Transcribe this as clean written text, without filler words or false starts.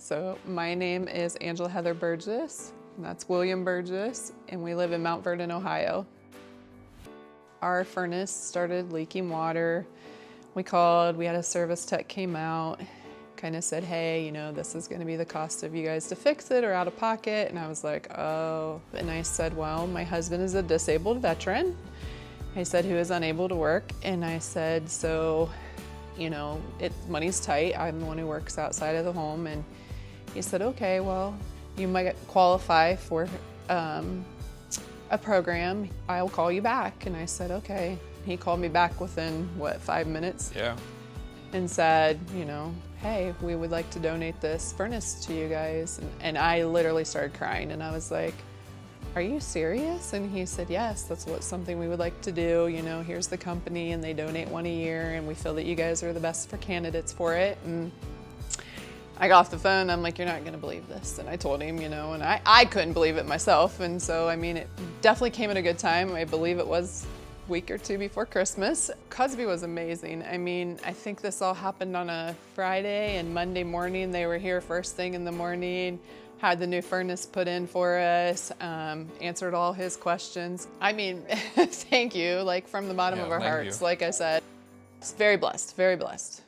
So my name is Angela Heather Burgess, and that's William Burgess, and we live in Mount Vernon, Ohio. Our furnace started leaking water. We called, we had a service tech came out, kind of said, hey, this is gonna be the cost of you guys to fix it or out of pocket. And I was like, oh. And I said, well, my husband is a disabled veteran. I said, who is unable to work. And I said, so, money's tight. I'm the one who works outside of the home. And he said, okay, well, you might qualify for a program. I'll call you back. And I said, okay. He called me back within, 5 minutes? Yeah. And said, hey, we would like to donate this furnace to you guys. And I literally started crying, and I was like, are you serious? And he said, yes, that's something we would like to do. Here's the company, and they donate one a year, and we feel that you guys are the best for candidates for it. And I got off the phone, I'm like, you're not gonna believe this. And I told him, and I couldn't believe it myself. And so, it definitely came at a good time. I believe it was a week or two before Christmas. Cosby was amazing. I think this all happened on a Friday, and Monday morning they were here first thing in the morning, had the new furnace put in for us, answered all his questions. Thank you, from the bottom of our hearts. Like I said, it's very blessed, very blessed.